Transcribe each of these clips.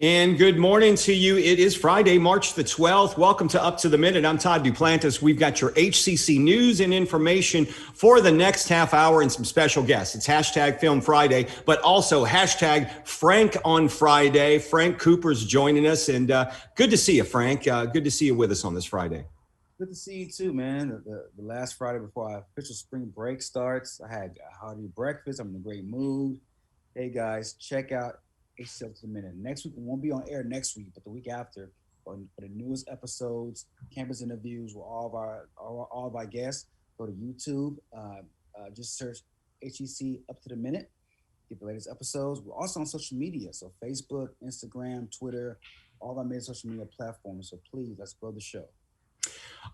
And good morning to you. It is Friday, March the 12th. Welcome to Up to the Minute. I'm Todd Duplantis. We've got your HCC news and information for the next half hour and some special guests. It's hashtag Film Friday, but also hashtag Frank on Friday. Frank Cooper's joining us, and good to see you, Frank. Good to see you with us on this Friday. Good to see you too, man. The last Friday before our official spring break starts, I had a hearty breakfast. I'm in a great mood. Hey guys, check out HCC Up to the Minute. Next week, we won't be on air next week, but the week after, for the newest episodes, campus interviews with all of our guests. Go to YouTube, just search HCC Up to the Minute, get the latest episodes. We're also on social media, so Facebook, Instagram, Twitter, all our major social media platforms. So please, let's grow the show.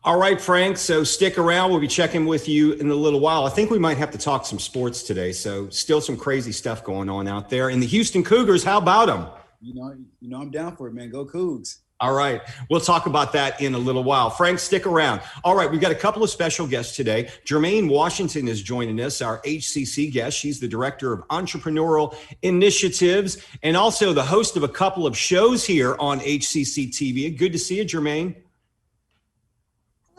All right, Frank. So stick around. We'll be checking with you in a little while. I think we might have to talk some sports today. So still some crazy stuff going on out there. And the Houston Cougars, how about them? You know, I'm down for it, man. Go Cougs. All right. We'll talk about that in a little while. Frank, stick around. All right. We've got a couple of special guests today. Germaine Washington is joining us, our HCC guest. She's the director of Entrepreneurial Initiatives and also the host of a couple of shows here on HCCTV. Good to see you, Germaine.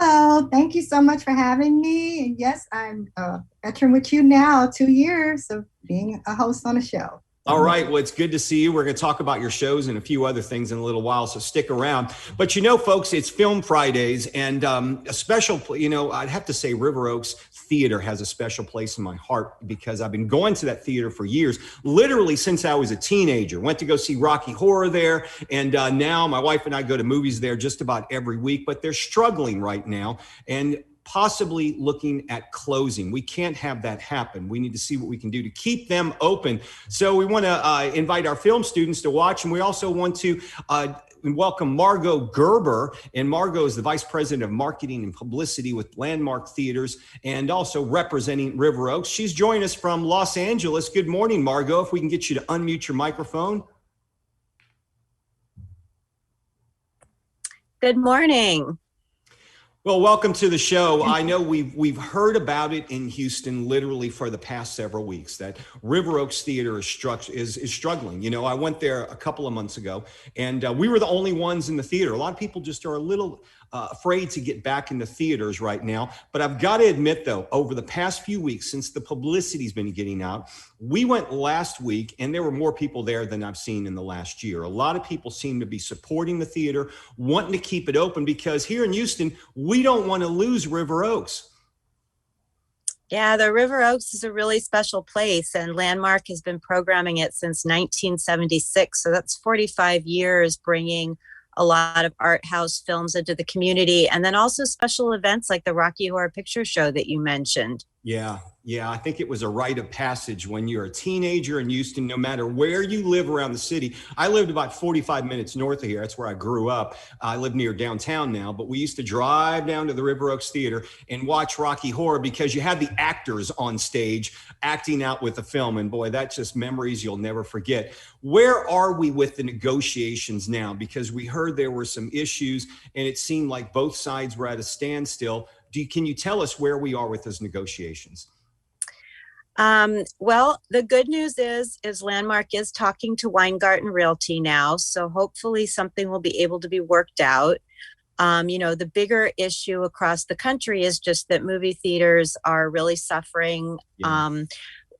Hello, thank you so much for having me. And yes, I'm a veteran with you now, 2 years of being a host on a show. All right. Well, it's good to see you. We're going to talk about your shows and a few other things in a little while, so stick around. But you know, folks, it's Film Fridays, and a special, I'd have to say River Oaks Theater has a special place in my heart because I've been going to that theater for years, literally since I was a teenager. Went to go see Rocky Horror there, and now my wife and I go to movies there just about every week, but they're struggling right now and possibly looking at closing. We can't have that happen. We need to see what we can do to keep them open. So we want to invite our film students to watch, and we also want to welcome Margot Gerber. And Margot is the Vice President of Marketing and Publicity with Landmark Theaters and also representing River Oaks. She's joining us from Los Angeles. Good morning, Margot. If we can get you to unmute your microphone. Good morning. Well, welcome to the show. I know we've heard about it in Houston literally for the past several weeks, that River Oaks Theater is struggling. You know, I went there a couple of months ago, and we were the only ones in the theater. A lot of people just are a little afraid to get back into theaters right now. But I've got to admit, though, over the past few weeks, since the publicity's been getting out, we went last week, and there were more people there than I've seen in the last year. A lot of people seem to be supporting the theater, wanting to keep it open, because here in Houston, we don't want to lose River Oaks. Yeah, the River Oaks is a really special place, and Landmark has been programming it since 1976. So that's 45 years, bringing a lot of art house films into the community, and then also special events like the Rocky Horror Picture Show that you mentioned. Yeah, I think it was a rite of passage when you're a teenager in Houston, no matter where you live around the city. I lived about 45 minutes north of here. That's where I grew up. I live near downtown now, but we used to drive down to the River Oaks Theater and watch Rocky Horror because you had the actors on stage acting out with the film. And boy, that's just memories you'll never forget. Where are we with the negotiations now? Because we heard there were some issues and it seemed like both sides were at a standstill. Can you tell us where we are with those negotiations? Well, the good news is Landmark is talking to Weingarten Realty now, so hopefully something will be able to be worked out. The bigger issue across the country is just that movie theaters are really suffering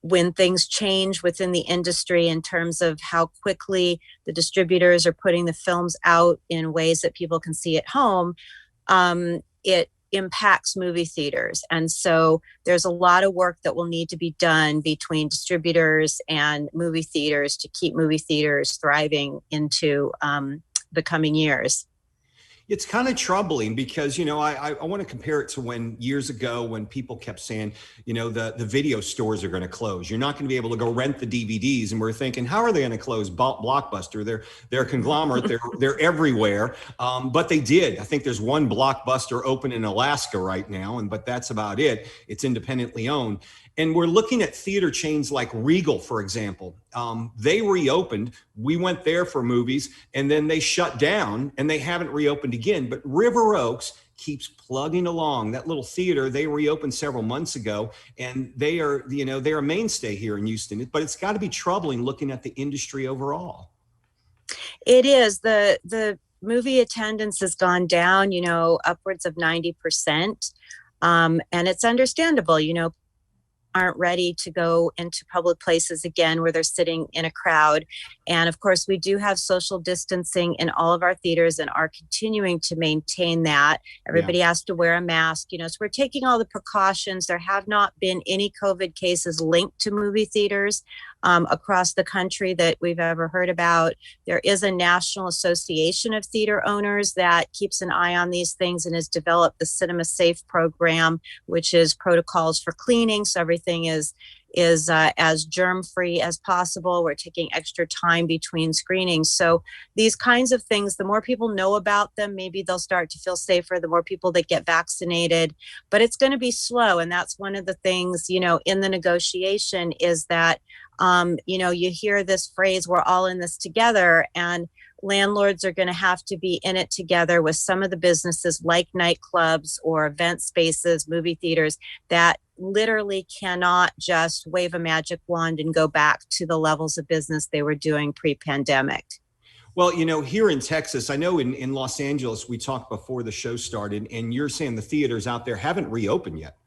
when things change within the industry in terms of how quickly the distributors are putting the films out in ways that people can see at home. It impacts movie theaters. And so there's a lot of work that will need to be done between distributors and movie theaters to keep movie theaters thriving into the coming years. It's kind of troubling because, I want to compare it to when years ago when people kept saying, the video stores are going to close. You're not going to be able to go rent the DVDs. And we're thinking, how are they going to close Blockbuster? They're a conglomerate. They're everywhere. But they did. I think there's one Blockbuster open in Alaska right now, but that's about it. It's independently owned. And we're looking at theater chains like Regal, for example. They reopened. We went there for movies, and then they shut down, and they haven't reopened again. But River Oaks keeps plugging along. That little theater, they reopened several months ago, and they're a mainstay here in Houston. But it's got to be troubling looking at the industry overall. It is. The movie attendance has gone down, upwards of 90%. And it's understandable, aren't ready to go into public places again where they're sitting in a crowd. And of course, we do have social distancing in all of our theaters and are continuing to maintain that. Everybody has to wear a mask, so we're taking all the precautions. There have not been any COVID cases linked to movie theaters across the country that we've ever heard about. There is a National Association of Theater Owners that keeps an eye on these things and has developed the Cinema Safe program, which is protocols for cleaning. So everything is as germ-free as possible. We're taking extra time between screenings. So these kinds of things, the more people know about them, maybe they'll start to feel safer, the more people that get vaccinated. But it's going to be slow. And that's one of the things, in the negotiation is that, you hear this phrase, we're all in this together. And landlords are going to have to be in it together with some of the businesses like nightclubs or event spaces, movie theaters, that literally cannot just wave a magic wand and go back to the levels of business they were doing pre-pandemic. Well, here in Texas, I know in Los Angeles, we talked before the show started, and you're saying the theaters out there haven't reopened yet.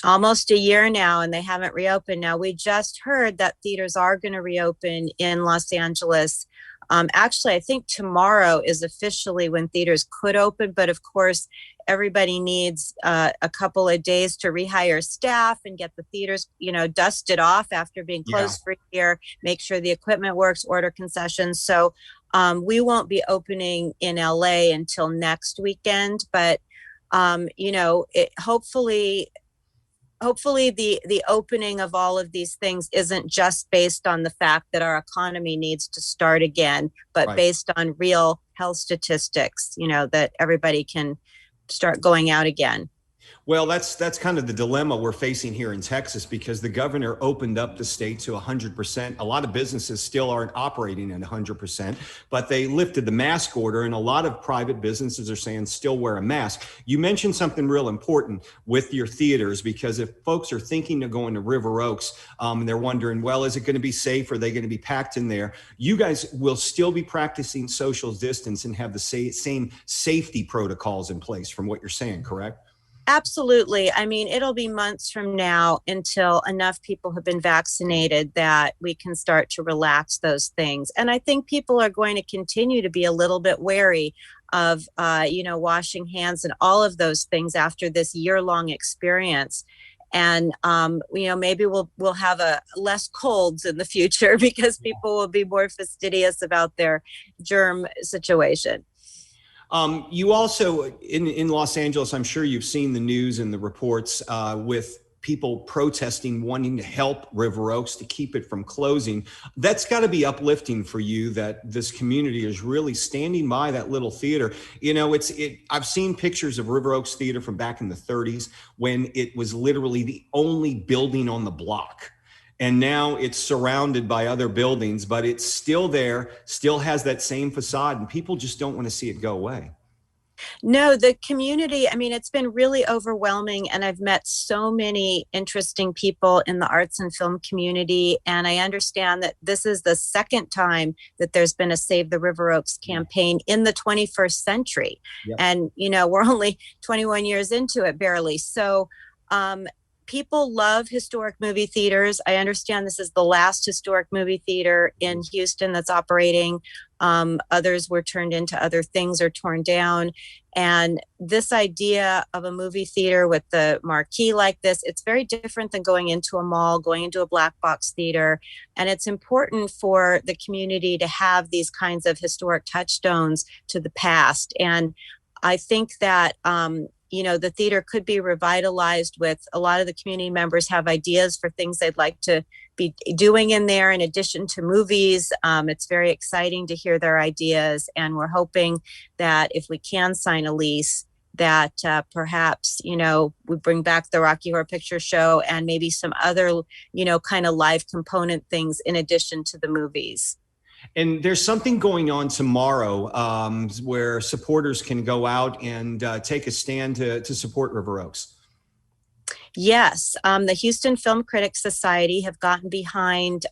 Almost a year now, and they haven't reopened. Now, we just heard that theaters are going to reopen in Los Angeles. Actually, I think tomorrow is officially when theaters could open, but of course, everybody needs a couple of days to rehire staff and get the theaters, dusted off after being closed for a year, make sure the equipment works, order concessions. So we won't be opening in LA until next weekend, but hopefully the opening of all of these things isn't just based on the fact that our economy needs to start again, but based on real health statistics, that everybody can start going out again. Well, that's kind of the dilemma we're facing here in Texas, because the governor opened up the state to 100%. A lot of businesses still aren't operating at 100%, but they lifted the mask order, and a lot of private businesses are saying still wear a mask. You mentioned something real important with your theaters, because if folks are thinking of going to River Oaks and they're wondering, well, is it going to be safe? Are they going to be packed in there? You guys will still be practicing social distance and have the same safety protocols in place from what you're saying, correct? Absolutely. I mean, it'll be months from now until enough people have been vaccinated that we can start to relax those things. And I think people are going to continue to be a little bit wary of, washing hands and all of those things after this year-long experience. And, maybe we'll have less colds in the future because people will be more fastidious about their germ situation. You also, in Los Angeles, I'm sure you've seen the news and the reports with people protesting, wanting to help River Oaks to keep it from closing. That's got to be uplifting for you that this community is really standing by that little theater. I've seen pictures of River Oaks Theater from back in the 30s when it was literally the only building on the block. And now it's surrounded by other buildings, but it's still there, still has that same facade, and people just don't want to see it go away. No, the community, it's been really overwhelming, and I've met so many interesting people in the arts and film community. And I understand that this is the second time that there's been a Save the River Oaks campaign in the 21st century. Yep. And, we're only 21 years into it, barely. So, people love historic movie theaters. I understand this is the last historic movie theater in Houston that's operating. Others were turned into other things or torn down. And this idea of a movie theater with the marquee like this, it's very different than going into a mall, going into a black box theater. And it's important for the community to have these kinds of historic touchstones to the past. And I think that, the theater could be revitalized with a lot of the community members have ideas for things they'd like to be doing in there in addition to movies. It's very exciting to hear their ideas. And we're hoping that if we can sign a lease, that perhaps, we bring back the Rocky Horror Picture Show and maybe some other, kind of live component things in addition to the movies. And there's something going on tomorrow where supporters can go out and take a stand to support River Oaks. Yes, the Houston Film Critics Society have gotten behind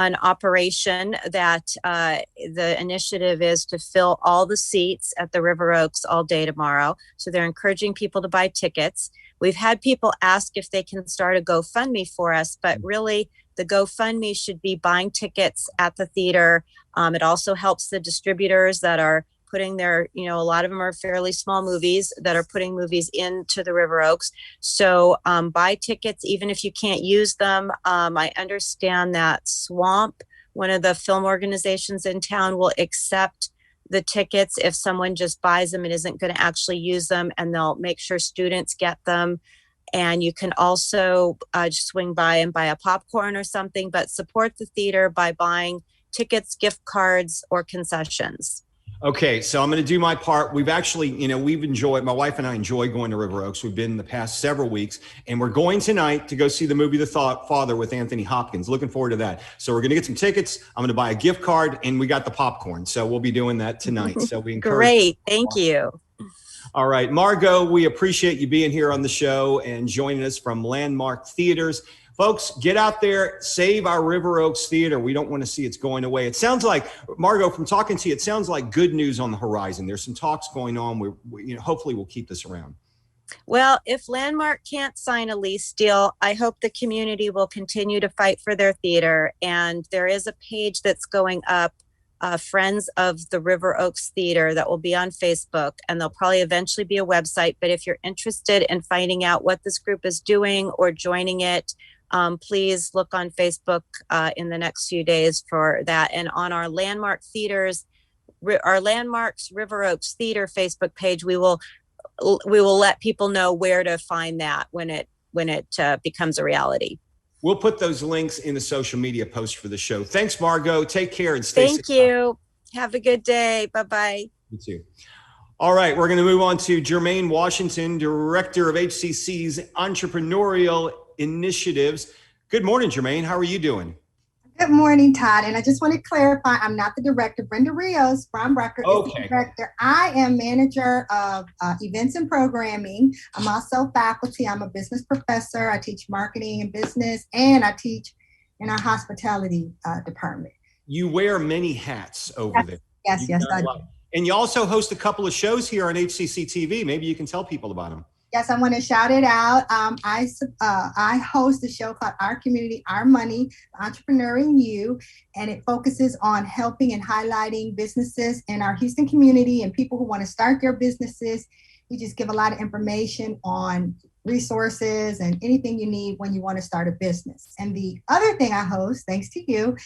an operation that the initiative is to fill all the seats at the River Oaks all day tomorrow. So they're encouraging people to buy tickets. We've had people ask if they can start a GoFundMe for us, but really the GoFundMe should be buying tickets at the theater. It also helps the distributors that are putting their, a lot of them are fairly small movies that are putting movies into the River Oaks. So buy tickets, even if you can't use them. I understand that Swamp, one of the film organizations in town, will accept the tickets if someone just buys them and isn't going to actually use them, and they'll make sure students get them. And you can also just swing by and buy a popcorn or something, but support the theater by buying tickets, gift cards, or concessions. Okay, so I'm going to do my part. We've actually, my wife and I enjoy going to River Oaks. We've been the past several weeks, and we're going tonight to go see the movie The Father with Anthony Hopkins. Looking forward to that. So we're going to get some tickets. I'm going to buy a gift card, and we got the popcorn. So we'll be doing that tonight. So we encourage. Great, thank you. All right, Margot, we appreciate you being here on the show and joining us from Landmark Theaters. Folks, get out there, save our River Oaks Theater. We don't want to see it's going away. It sounds like, Margot, from talking to you, it sounds like good news on the horizon. There's some talks going on. We hopefully we'll keep this around. Well, if Landmark can't sign a lease deal, I hope the community will continue to fight for their theater. And there is a page that's going up, Friends of the River Oaks Theater, that will be on Facebook, and there'll probably eventually be a website. But if you're interested in finding out what this group is doing or joining it, please look on Facebook in the next few days for that. And on our Landmarks River Oaks Theater Facebook page, we will let people know where to find that when it becomes a reality. We'll put those links in the social media post for the show. Thanks, Margot. Take care and stay safe. Thank you. Have a good day. Bye-bye. You too. All right, we're going to move on to Germaine Washington, Director of HCC's Entrepreneurial Initiatives. Good morning, Germaine. How are you doing? Good morning, Todd. And I just want to clarify, I'm not the director. Brenda Rios from Brucker is the director. I am manager of events and programming. I'm also faculty. I'm a business professor. I teach marketing and business, and I teach in our hospitality department. You wear many hats over there. Yes, I do. And you also host a couple of shows here on HCCTV. Maybe you can tell people about them. Yes, I want to shout it out. I host a show called Our Community, Our Money, Entrepreneurial You, and it focuses on helping and highlighting businesses in our Houston community and people who want to start their businesses. We just give a lot of information on resources and anything you need when you want to start a business. And the other thing I host, thanks to you,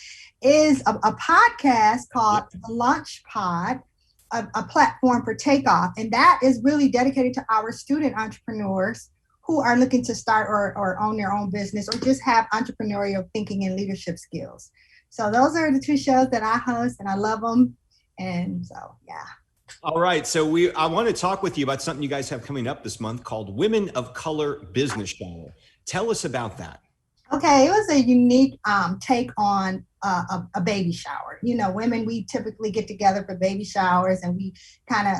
is a podcast called The Launch Pod, a platform for takeoff. And that is really dedicated to our student entrepreneurs who are looking to start or own their own business or just have entrepreneurial thinking and leadership skills. So those are the two shows that I host, and I love them. And so, yeah. All right. So I want to talk with you about something you guys have coming up this month called Women of Color Business Shower. Tell us about that. Okay, it was a unique take on a baby shower. Women, we typically get together for baby showers, and we kind of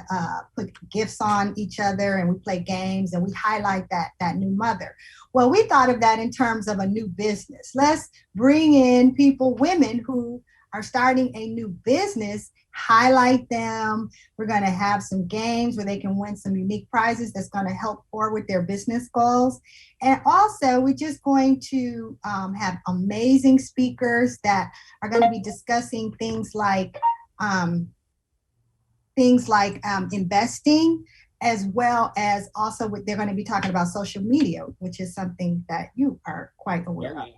put gifts on each other, and we play games, and we highlight that new mother. Well, we thought of that in terms of a new business. Let's bring in women who are starting a new business, highlight them. We're going to have some games where they can win some unique prizes that's going to help forward their business goals. And also, we're just going to have amazing speakers that are going to be discussing things like investing, as well as also they're going to be talking about social media, which is something that you are quite aware of.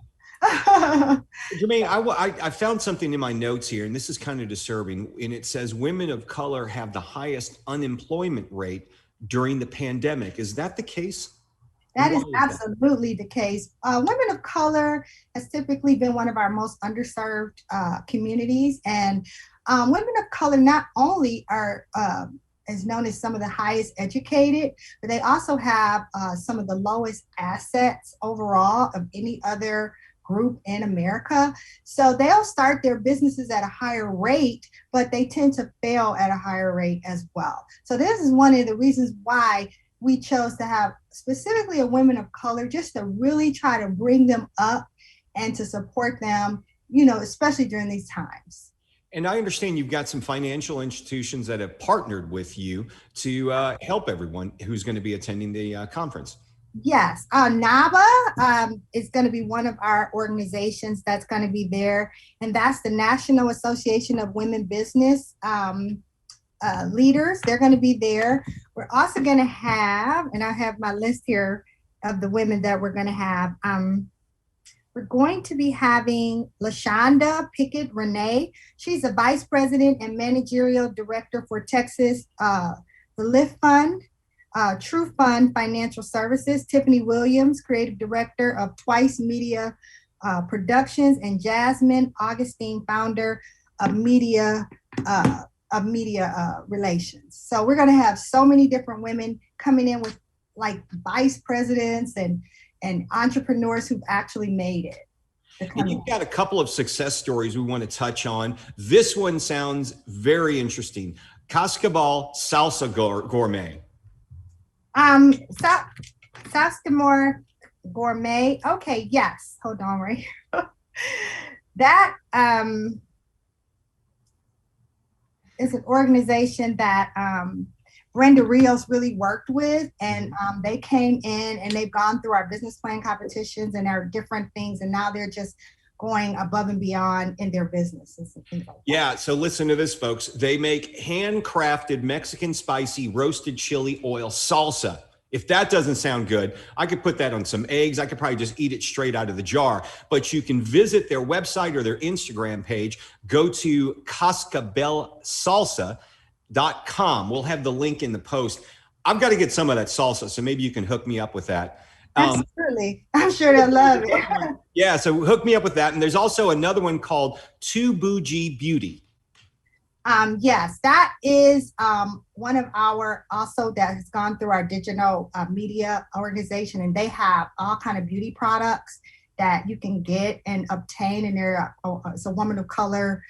Germaine, I found something in my notes here, and this is kind of disturbing. And it says women of color have the highest unemployment rate during the pandemic. Is that the case? That is absolutely the case. Women of color has typically been one of our most underserved communities. And women of color not only are is known as some of the highest educated, but they also have some of the lowest assets overall of any other group in America. So they'll start their businesses at a higher rate, but they tend to fail at a higher rate as well. So this is one of the reasons why we chose to have specifically a women of color, just to really try to bring them up and to support them especially during these times. And I understand you've got some financial institutions that have partnered with you to help everyone who's going to be attending the conference. Yes, NABA is going to be one of our organizations that's going to be there, and that's the National Association of Women Business Leaders. They're going to be there. We're also going to have, and I have my list here of the women that we're going to have. We're going to be having LaShonda Pickett Renee. She's a vice president and managerial director for Texas, the Lift Fund. True Fund Financial Services, Tiffany Williams, creative director of Twice Media Productions, and Jasmine Augustine, founder of Media Relations. So we're going to have so many different women coming in with like vice presidents and entrepreneurs who've actually made it. And you've got a couple of success stories we want to touch on. This one sounds very interesting. Cascabel Salsa Gourmet. Saskamore Gourmet. Okay, yes. Hold on, right. That is an organization that Brenda Rios really worked with, and they came in and they've gone through our business plan competitions and our different things, and now they're just going above and beyond in their businesses and things like that. Yeah, so listen to this, folks. They make handcrafted Mexican spicy roasted chili oil salsa. If that doesn't sound good, I could put that on some eggs. I could probably just eat it straight out of the jar. But you can visit their website or their Instagram page. Go to cascabelsalsa.com. We'll have the link in the post. I've got to get some of that salsa, so maybe you can hook me up with that. Absolutely. I'm sure they'll love it. Yeah, so hook me up with that. And there's also another one called Too Bougie Beauty. Yes, that is one of our also that has gone through our digital media organization, and they have all kind of beauty products that you can get and obtain, and it's a woman of color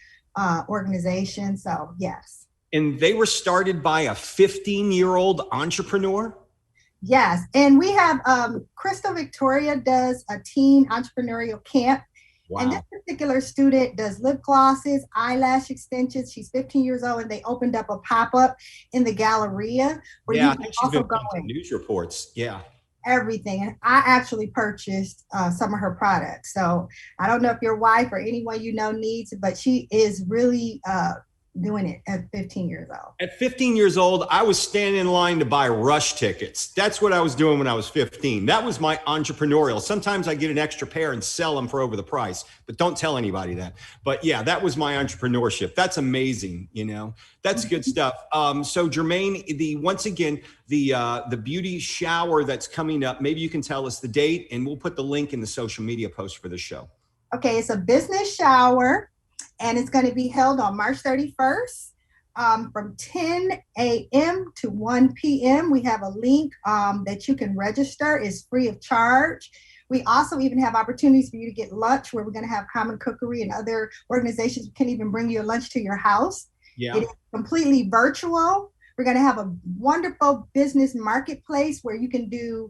organization. So yes. And they were started by a 15-year-old entrepreneur? Yes, and we have Crystal Victoria does a teen entrepreneurial camp. Wow. And this particular student does lip glosses, eyelash extensions. She's 15 years old, and they opened up a pop-up in the Galleria where you can also go in. News reports, yeah. Everything. And I actually purchased some of her products. So I don't know if your wife or anyone you know needs it, but she is really doing it at 15 years old. At 15 years old, I was standing in line to buy Rush tickets. That's what I was doing when I was 15. That was my entrepreneurial. Sometimes I get an extra pair and sell them for over the price, but don't tell anybody that. But yeah, that was my entrepreneurship. That's amazing. That's good stuff. So Germaine, once again, the beauty shower that's coming up, maybe you can tell us the date, and we'll put the link in the social media post for the show. Okay. It's a business shower. And it's going to be held on March 31st from 10 a.m. to 1 p.m. We have a link that you can register. It's free of charge. We also even have opportunities for you to get lunch, where we're going to have Common Cookery and other organizations can even bring you a lunch to your house. Yeah. It is completely virtual. We're going to have a wonderful business marketplace where you can do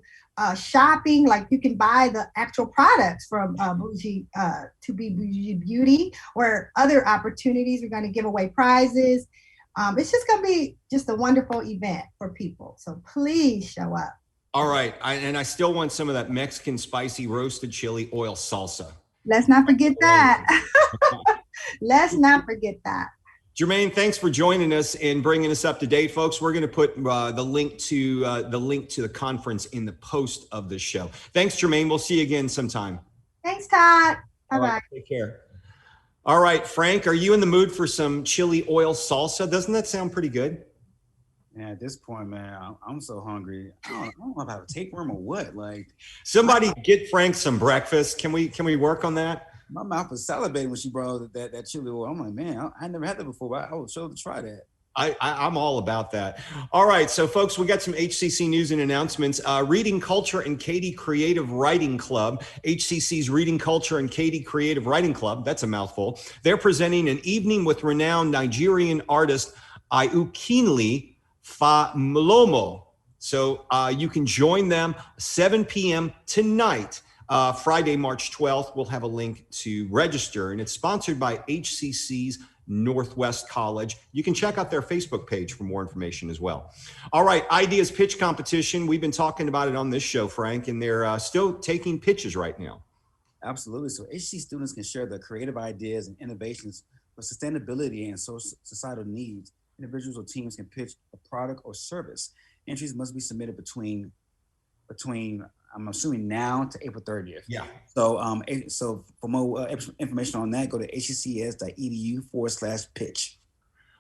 shopping, like you can buy the actual products from Bougie to be Bougie Beauty, or other opportunities. We're going to give away prizes. It's just going to be just a wonderful event for people. So please show up. All right. I still want some of that Mexican spicy roasted chili oil salsa. Let's not forget that. Let's not forget that. Germaine, thanks for joining us and bringing us up to date, folks. We're going to put the link to the conference in the post of the show. Thanks, Germaine. We'll see you again sometime. Thanks, Todd. Bye-bye. Right, take care. All right, Frank, are you in the mood for some chili oil salsa? Doesn't that sound pretty good? Yeah, at this point, man, I'm so hungry. I don't know if I have a tapeworm or what. Like, somebody get Frank some breakfast. Can we work on that? My mouth was salivating when she brought that chili oil. I'm like, man, I never had that before, but I would sure to try that. I'm all about that. All right, so folks, we got some HCC news and announcements. Reading Culture and Katie Creative Writing Club, HCC's Reading Culture and Katie Creative Writing Club, that's a mouthful. They're presenting an evening with renowned Nigerian artist Ayukinle Famlomo. So you can join them 7 p.m. tonight Friday, March 12th, we'll have a link to register, and it's sponsored by HCC's Northwest College. You can check out their Facebook page for more information as well. All right, Ideas Pitch Competition. We've been talking about it on this show, Frank, and they're still taking pitches right now. Absolutely. So HCC students can share their creative ideas and innovations for sustainability and societal needs. Individuals or teams can pitch a product or service. Entries must be submitted between I'm assuming now to April 30th. Yeah. So for more information on that, go to hccs.edu/pitch.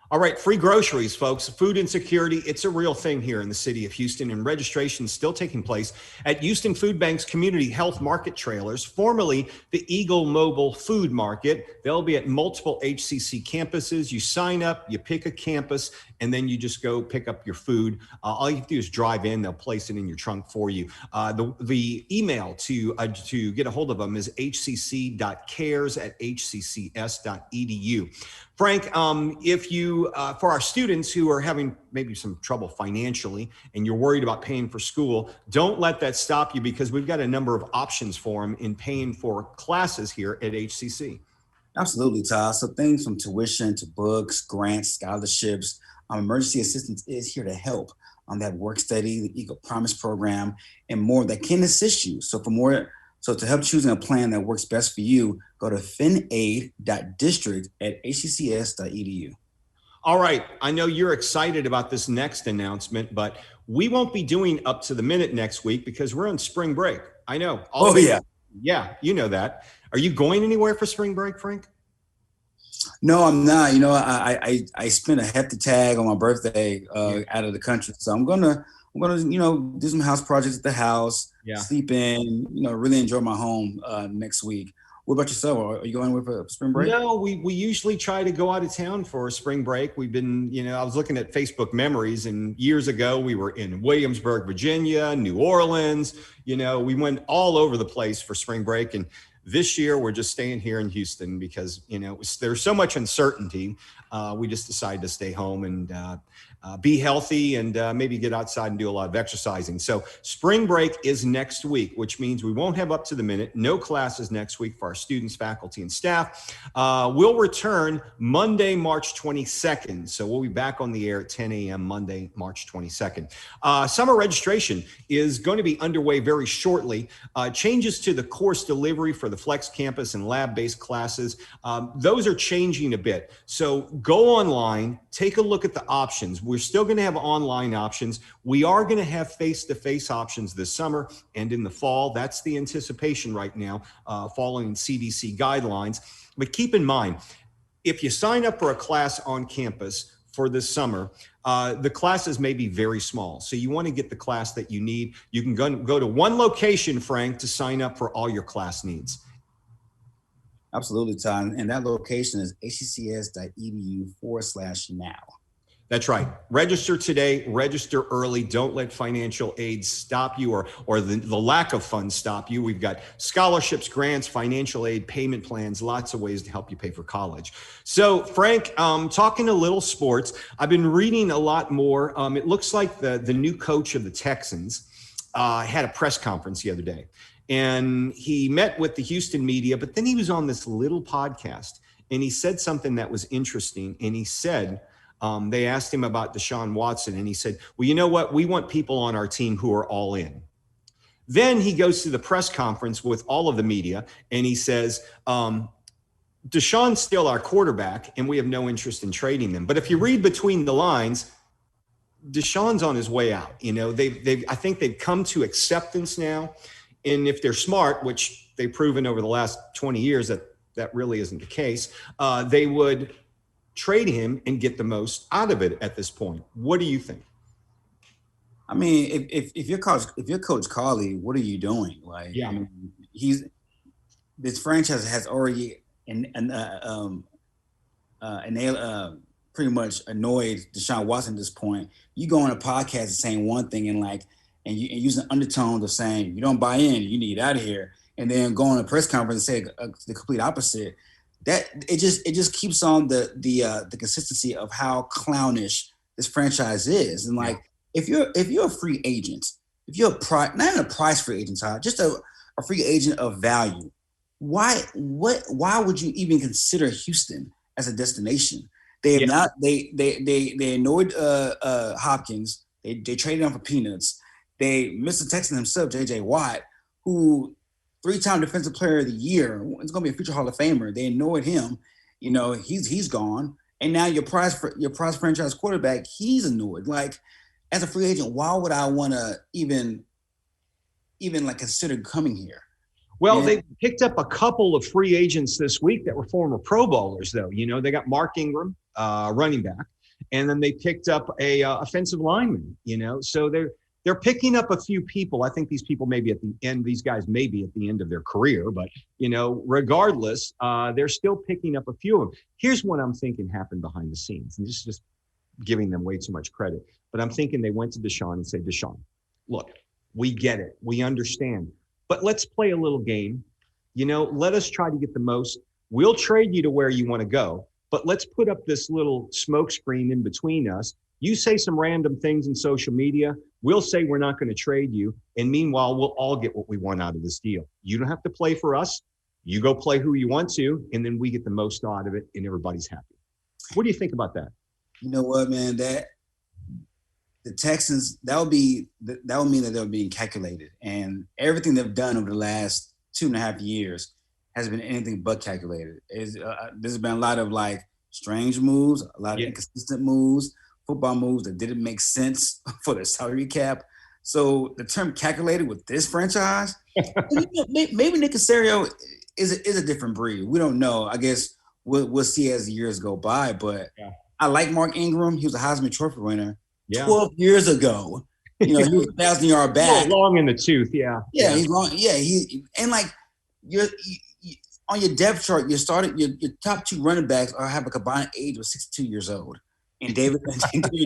All right, free groceries, folks. Food insecurity, it's a real thing here in the city of Houston, and registration is still taking place at Houston Food Bank's Community Health Market Trailers, formerly the Eagle Mobile Food Market. They'll be at multiple HCC campuses. You sign up, you pick a campus, and then you just go pick up your food. All you have to do is drive in. They'll place it in your trunk for you. The email to get a hold of them is hcc.cares@hccs.edu. Frank, if you, for our students who are having maybe some trouble financially and you're worried about paying for school, don't let that stop you, because we've got a number of options for them in paying for classes here at HCC. Absolutely, Todd. So things from tuition to books, grants, scholarships, emergency assistance is here to help. That work study, the Eagle Promise program, and more that can assist you. So to help choosing a plan that works best for you, go to finaid.district@hccs.edu. All right. I know you're excited about this next announcement, but we won't be doing Up to the Minute next week because we're on spring break. I know. Yeah. Yeah, you know that. Are you going anywhere for spring break, Frank? No, I'm not. You know, I spent a hefty tag on my birthday out of the country. So I'm gonna do some house projects at the house, sleep in, really enjoy my home next week. What about yourself? Are you going with a spring break? No, we usually try to go out of town for a spring break. We've been, I was looking at Facebook memories, and years ago we were in Williamsburg, Virginia, New Orleans. We went all over the place for spring break. And this year we're just staying here in Houston because, there's so much uncertainty. We just decided to stay home and be healthy and maybe get outside and do a lot of exercising. So spring break is next week, which means we won't have Up to the Minute. No classes next week for our students, faculty, and staff. We'll return Monday, March 22nd. So we'll be back on the air at 10 a.m. Monday, March 22nd. Summer registration is going to be underway very shortly. Changes to the course delivery for the Flex Campus and lab-based classes, those are changing a bit. So go online, take a look at the options. We're still going to have online options. We are going to have face-to-face options this summer and in the fall. That's the anticipation right now, following CDC guidelines. But keep in mind, if you sign up for a class on campus for this summer, the classes may be very small. So you want to get the class that you need. You can go to one location, Frank, to sign up for all your class needs. Absolutely, Todd. And that location is hccs.edu/now. That's right. Register today, register early. Don't let financial aid stop you or the lack of funds stop you. We've got scholarships, grants, financial aid, payment plans, lots of ways to help you pay for college. So Frank, talking a little sports, I've been reading a lot more. It looks like the new coach of the Texans had a press conference the other day, and he met with the Houston media, but then he was on this little podcast and he said something that was interesting. And he said, they asked him about Deshaun Watson, and he said, well, you know what? We want people on our team who are all in. Then he goes to the press conference with all of the media, and he says, Deshaun's still our quarterback, and we have no interest in trading them. But if you read between the lines, Deshaun's on his way out. I think they've come to acceptance now. And if they're smart, which they've proven over the last 20 years that really isn't the case, they would trade him and get the most out of it at this point. What do you think? I mean, if you're Coach Carly, what are you doing? Like, yeah. I mean, this franchise has already pretty much annoyed Deshaun Watson at this point. You go on a podcast saying one thing and using undertones of saying you don't buy in, you need out of here, and then go on a press conference and say the complete opposite. That it just keeps on the consistency of how clownish this franchise is. And if you're a free agent, if you're not a prize free agent, Todd, just a a free agent of value, why would you even consider Houston as a destination? They have not. They annoyed Hopkins. They traded him for peanuts. They Mr. Texan himself, J.J. Watt, who 3-time Defensive Player of the Year, is going to be a future Hall of Famer. They annoyed him. You know, he's gone, and now your prize franchise quarterback, he's annoyed. Like, as a free agent, why would I want to even like consider coming here? Well, they picked up a couple of free agents this week that were former Pro Bowlers, though. You know, they got Mark Ingram, running back, and then they picked up a offensive lineman. You know, so they're picking up a few people. I think these people may be at the end. These guys may be at the end of their career, but you know, regardless, they're still picking up a few of them. Here's what I'm thinking happened behind the scenes, and this is just giving them way too much credit. But I'm thinking they went to Deshaun and said, Deshaun, look, we get it, we understand. But let's play a little game. You know, let us try to get the most. We'll trade you to where you want to go, but let's put up this little smoke screen in between us. You say some random things in social media. We'll say we're not going to trade you. And meanwhile, we'll all get what we want out of this deal. You don't have to play for us. You go play who you want to, and then we get the most out of it, and everybody's happy. What do you think about that? You know what, man? That the Texans, that would mean that they're being calculated, and everything they've done over the last 2.5 years has been anything but calculated. There's been a lot of like strange moves, a lot of inconsistent moves, football moves that didn't make sense for the salary cap. So the term calculated with this franchise, maybe Nick Caserio is a different breed. We don't know. I guess we'll see as the years go by. But I like Mark Ingram. He was a Heisman Trophy winner 12 years ago. You know, he was a 1,000-yard back. Long in the tooth, yeah. Yeah, he's long. Yeah, and like you on your depth chart, your top 2 running backs have a combined age of 62 years old, and David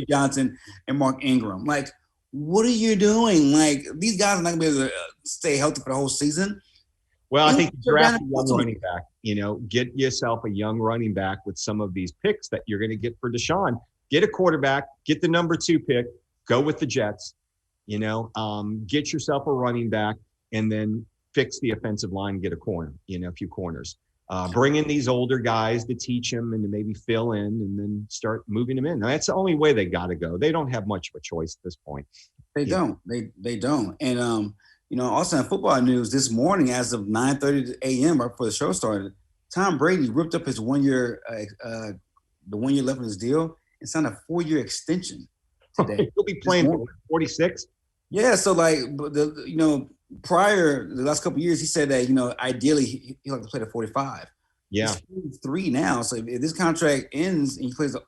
Johnson and Mark Ingram. Like, what are you doing? Like, these guys are not gonna be able to stay healthy for the whole season. Well, I think you draft a young running back. You know, get yourself a young running back with some of these picks that you're going to get for Deshaun. Get a quarterback, get the number 2 pick, go with the Jets, you know, get yourself a running back, and then fix the offensive line, get a corner, you know, a few corners. Bring in these older guys to teach them and to maybe fill in, and then start moving them in. Now, that's the only way they got to go. They don't have much of a choice at this point. They don't. They don't. And, you know, also in football news this morning, as of 9:30 a.m. right before the show started, Tom Brady ripped up his 1 year, the 1 year left on his deal, and signed a 4-year extension today. He'll be playing for 46. Yeah, so like you know, prior the last couple of years, he said that, you know, ideally he'd like to play to 45. Yeah, he's 3 now. So if this contract ends and he plays up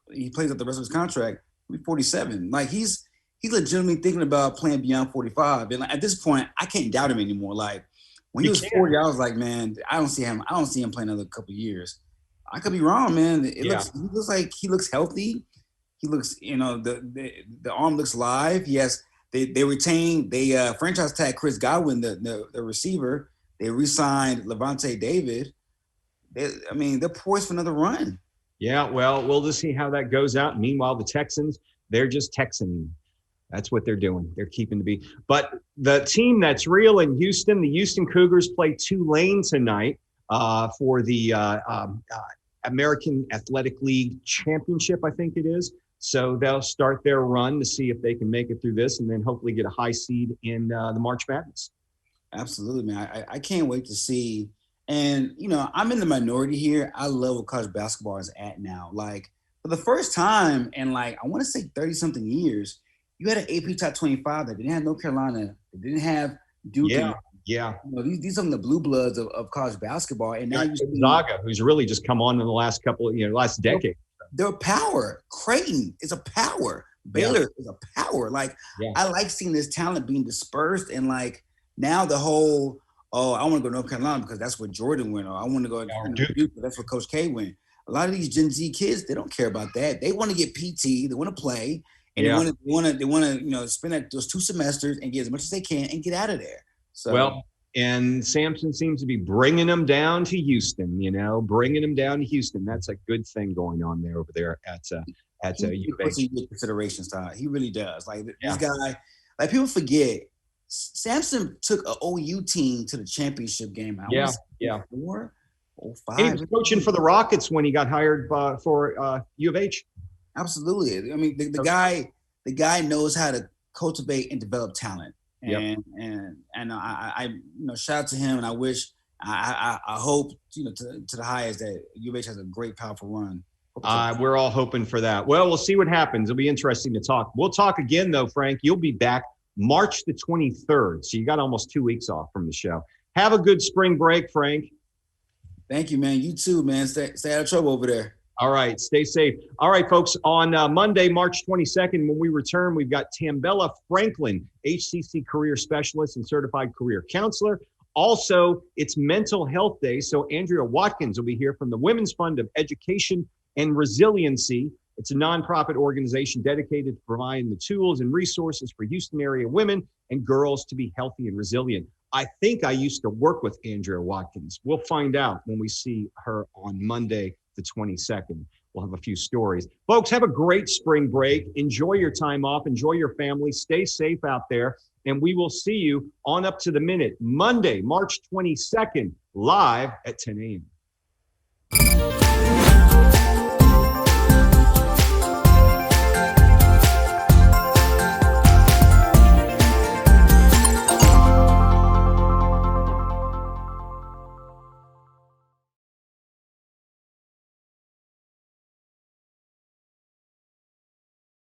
the rest of his contract, he'll be 47. Like he's legitimately thinking about playing beyond 45. And like, at this point, I can't doubt him anymore. Like when he was 40, I was like, man, I don't see him playing another couple of years. I could be wrong, man. He looks like he looks healthy. He looks, you know, the arm looks live. Yes, they franchise tag Chris Godwin, the receiver. They re-signed Levante David. They're poised for another run. Yeah, well, we'll just see how that goes out. Meanwhile, the Texans, they're just Texaning. That's what they're doing. They're keeping the beat. But the team that's real in Houston, the Houston Cougars play Tulane tonight for the American Athletic League Championship, I think it is. So they'll start their run to see if they can make it through this, and then hopefully get a high seed in the March Madness. Absolutely, man. I can't wait to see. And, you know, I'm in the minority here. I love what college basketball is at now. Like, for the first time in, like, I want to say 30-something years, you had an AP Top 25 that didn't have North Carolina, that didn't have Duke. Yeah. You know, these are some of the blue bloods of college basketball. And now Gonzaga, who's really just come on in the last couple of, last decade. They're a power. Creighton is a power. Baylor is a power. Like, I like seeing this talent being dispersed, and like now the whole, I want to go to North Carolina because that's where Jordan went, or I want to go to Duke because that's where Coach K went. A lot of these Gen Z kids, they don't care about that. They want to get PT, they want to play, and they want to spend those 2 semesters and get as much as they can and get out of there. So and Sampson seems to be bringing them down to Houston. That's a good thing going on there over there at UVA. Considerations, Todd. He really does. Like this guy, like people forget, Sampson took an OU team to the championship game. Yeah. 4 or 5. He was coaching for the Rockets when he got hired for U of H. Absolutely. I mean, the guy knows how to cultivate and develop talent. And I shout out to him, and I hope to the highest that U of H has a great, powerful run. We're all hoping for that. Well, we'll see what happens. It'll be interesting to talk. We'll talk again, though, Frank. You'll be back March the 23rd, so you got almost 2 weeks off from the show. Have a good spring break, Frank. Thank you, man. You too, man. Stay out of trouble over there. All right. Stay safe. All right, folks. On Monday, March 22nd, when we return, we've got Tambella Franklin, HCC career specialist and certified career counselor. Also, it's Mental Health Day, so Andrea Watkins will be here from the Women's Fund of Education and Resiliency. It's a nonprofit organization dedicated to providing the tools and resources for Houston area women and girls to be healthy and resilient. I think I used to work with Andrea Watkins. We'll find out when we see her on Monday, the 22nd. We'll have a few stories. Folks, have a great spring break. Enjoy your time off. Enjoy your family. Stay safe out there. And we will see you on Up to the Minute, Monday, March 22nd, live at 10 a.m.